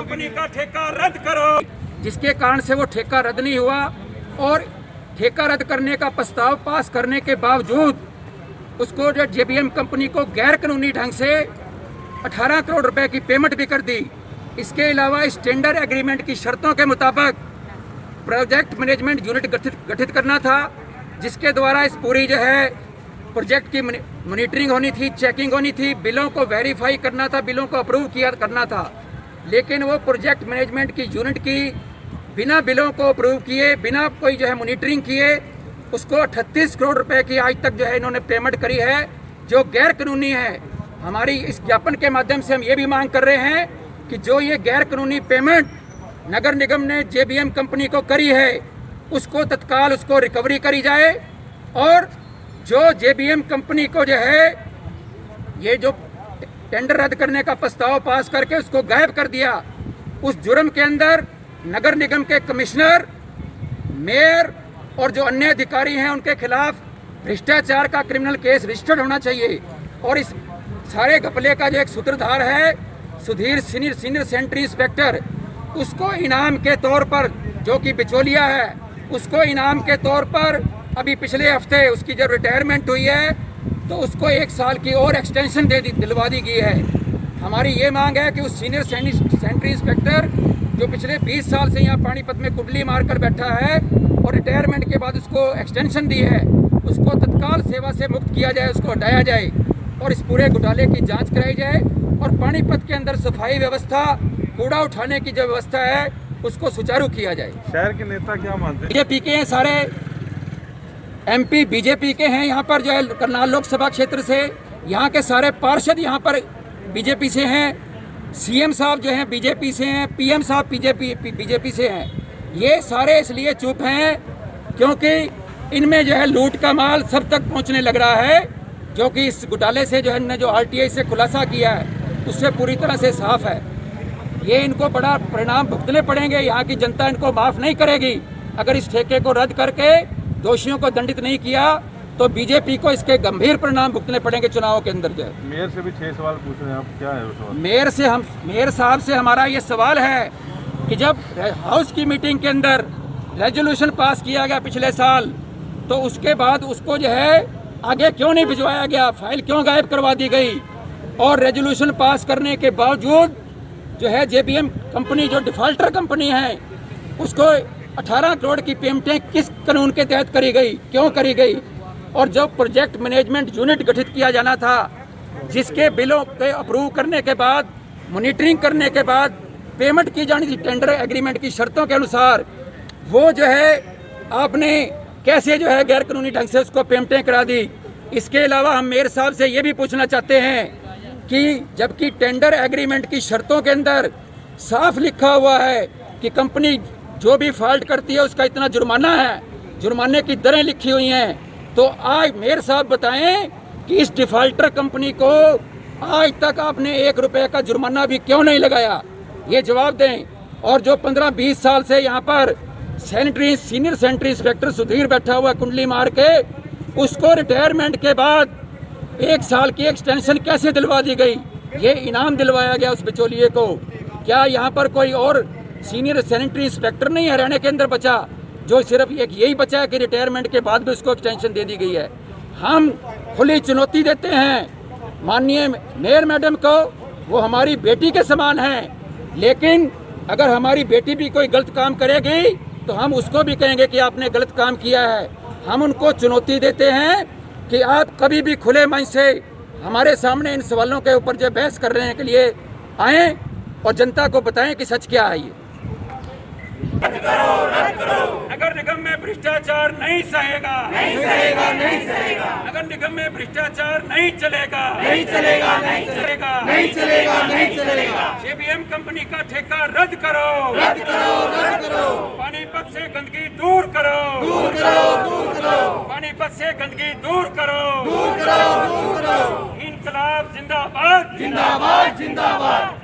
Company का ठेका रद्द करो, जिसके कारण से वो ठेका रद्द नहीं हुआ और ठेका रद्द करने का प्रस्ताव पास करने के बावजूद उसको जो जेबीएम कंपनी को गैर कानूनी ढंग से 18 करोड़ रुपए की पेमेंट भी कर दी। इसके अलावा इस टेंडर एग्रीमेंट की शर्तों के मुताबिक प्रोजेक्ट मैनेजमेंट यूनिट गठित करना था, जिसके द्वारा इस पूरी जो है प्रोजेक्ट की मॉनिटरिंग होनी थी, चेकिंग होनी थी, बिलों को वेरीफाई करना था, बिलों को अप्रूव करना था। लेकिन वो प्रोजेक्ट मैनेजमेंट की यूनिट की बिना बिलों को अप्रूव किए, बिना कोई जो है मॉनिटरिंग किए, उसको 38 करोड़ रुपए की आज तक जो है इन्होंने पेमेंट करी है, जो गैर कानूनी है। हमारी इस ज्ञापन के माध्यम से हम ये भी मांग कर रहे हैं कि जो ये गैर कानूनी पेमेंट नगर निगम ने जेबीएम कंपनी को करी है, उसको तत्काल उसको रिकवरी करी जाए और जो जेबीएम कंपनी को जो है ये जो टेंडर रद्द करने का प्रस्ताव पास करके उसको गायब कर दिया, उस जुर्म के अंदर नगर निगम के कमिश्नर, मेयर और जो अन्य अधिकारी हैं उनके खिलाफ भ्रष्टाचार का क्रिमिनल केस रजिस्टर्ड होना चाहिए। और इस सारे घपले का जो एक सूत्रधार है सुधीर सीनियर सेंट्री इंस्पेक्टर, उसको इनाम के तौर पर, जो कि बिचौलिया है, उसको इनाम के तौर पर अभी पिछले हफ्ते उसकी जब रिटायरमेंट हुई है तो उसको 1 साल की और एक्सटेंशन दिलवा दी गई है। हमारी ये मांग है कि उस सीनियर सेंट्री इंस्पेक्टर जो पिछले 20 साल से यहाँ पानीपत में कुंडली मारकर बैठा है और रिटायरमेंट के बाद उसको एक्सटेंशन दी है, उसको तत्काल सेवा से मुक्त किया जाए, उसको हटाया जाए और इस पूरे घोटाले की जांच कराई जाए और पानीपत के अंदर सफाई व्यवस्था, कूड़ा उठाने की जो व्यवस्था है उसको सुचारू किया जाए। शहर के नेता क्या मानते हैं? बीजेपी के हैं, सारे एमपी बीजेपी के हैं। यहाँ पर जो है करनाल लोकसभा क्षेत्र से यहाँ के सारे पार्षद यहाँ पर बीजेपी से हैं, सीएम साहब जो हैं बीजेपी से हैं, पीएम साहब बीजेपी से हैं। ये सारे इसलिए चुप हैं क्योंकि इनमें जो है लूट का माल सब तक पहुंचने लग रहा है, जो कि इस घोटाले से जो है ने जो आरटीआई से खुलासा किया है उससे पूरी तरह से साफ है। ये इनको बड़ा परिणाम भुगतने पड़ेंगे, यहाँ की जनता इनको माफ़ नहीं करेगी। अगर इस ठेके को रद्द करके दोषियों को दंडित नहीं किया तो बीजेपी को इसके गंभीर परिणाम भुगतने पड़ेंगे चुनाव के अंदर जो है। मेयर से भी 6 सवाल पूछ रहे हैं आप, क्या है वो सवाल? मेयर साहब से हमारा ये सवाल है कि जब हाउस की मीटिंग के अंदर रेजोल्यूशन पास किया गया पिछले साल, तो उसके बाद उसको जो है आगे क्यों नहीं भिजवाया गया, फाइल क्यों गायब करवा दी गई? और रेजोल्यूशन पास करने के बावजूद जो है जेबीएम कंपनी जो डिफॉल्टर कंपनी है उसको 18 करोड़ की पेमेंटें किस कानून के तहत करी गई, क्यों करी गई? और जब प्रोजेक्ट मैनेजमेंट यूनिट गठित किया जाना था, जिसके बिलों के अप्रूव करने के बाद, मॉनिटरिंग करने के बाद पेमेंट की जानी थी टेंडर एग्रीमेंट की शर्तों के अनुसार, वो जो है आपने कैसे जो है गैर कानूनी ढंग से उसको पेमेंटें करा दी। इसके अलावा हम मेयर साहब से ये भी पूछना चाहते हैं कि जबकि टेंडर एग्रीमेंट की शर्तों के अंदर साफ लिखा हुआ है कि कंपनी जो भी फॉल्ट करती है उसका इतना जुर्माना है, जुर्माने की दरें लिखी हुई हैं, तो आज मेयर साहब बताएं कि इस डिफॉल्टर कंपनी को आज तक आपने 1 रुपये का जुर्माना भी क्यों नहीं लगाया, ये जवाब दें। और जो 15-20 साल से यहाँ पर सीनियर सेंट्री इंस्पेक्टर सुधीर बैठा हुआ कुंडली मार के, उसको रिटायरमेंट के बाद 1 साल की एक्सटेंशन कैसे दिलवा दी गई, ये इनाम दिलवाया गया उस बिचौलिए को? क्या यहाँ पर कोई और सीनियर सेंट्री इंस्पेक्टर नहीं हरियाणा के अंदर बचा, जो सिर्फ एक यही बचा है कि रिटायरमेंट के बाद भी उसको एक्सटेंशन दे दी गई है? हम खुली चुनौती देते हैं माननीय मेयर मैडम को, वो हमारी बेटी के समान हैं, लेकिन अगर हमारी बेटी भी कोई गलत काम करेगी तो हम उसको भी कहेंगे कि आपने गलत काम किया है। हम उनको चुनौती देते हैं कि आप कभी भी खुले मन से हमारे सामने इन सवालों के ऊपर जो बहस करने के लिए आएँ और जनता को बताएं कि सच क्या है। ये रद्द करो, रद्द करो। नगर निगम में भ्रष्टाचार नहीं सहेगा, नहीं सहेगा, नहीं सहेगा। नगर निगम में भ्रष्टाचार नहीं चलेगा, नहीं चलेगा, नहीं चलेगा, नहीं चलेगा, नहीं चलेगा। जेबीएम कंपनी का ठेका रद्द करो, रद्द करो, रद्द करो। पानीपत से गंदगी दूर करो, दूर करो, दूर करो। पानीपत से गंदगी दूर करो, दूर करो, दूर करो। इंकलाब जिंदाबाद, जिंदाबाद, जिंदाबाद,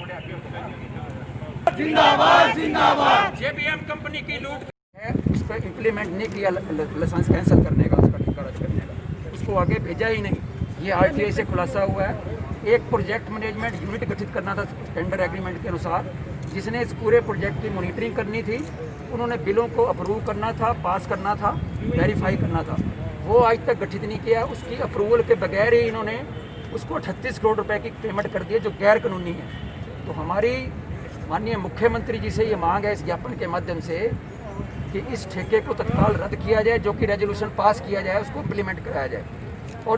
जिंदाबाद, जिंदाबाद। जेबीएम कंपनी की लूट है, इस पर इम्प्लीमेंट नहीं किया, लाइसेंस कैंसिल करने का, उसका ठेका रद्द करने का, उसको आगे भेजा ही नहीं। ये आरटीआई से खुलासा हुआ है। एक प्रोजेक्ट मैनेजमेंट यूनिट गठित करना था टेंडर एग्रीमेंट के अनुसार, जिसने इस पूरे प्रोजेक्ट की मॉनिटरिंग करनी थी। उन्होंने बिलों को अप्रूव करना था, पास करना था, वेरीफाई करना था। वो आज तक गठित नहीं किया। उसकी अप्रूवल के बगैर ही इन्होंने उसको 38 करोड़ रुपए की पेमेंट कर दी है, जो गैर कानूनी है। तो हमारी माननीय मुख्यमंत्री जी से ये मांग है इस ज्ञापन के माध्यम से कि इस ठेके को तत्काल रद्द किया जाए, जो कि रेजोल्यूशन पास किया जाए, उसको इम्प्लीमेंट कराया जाए। और जो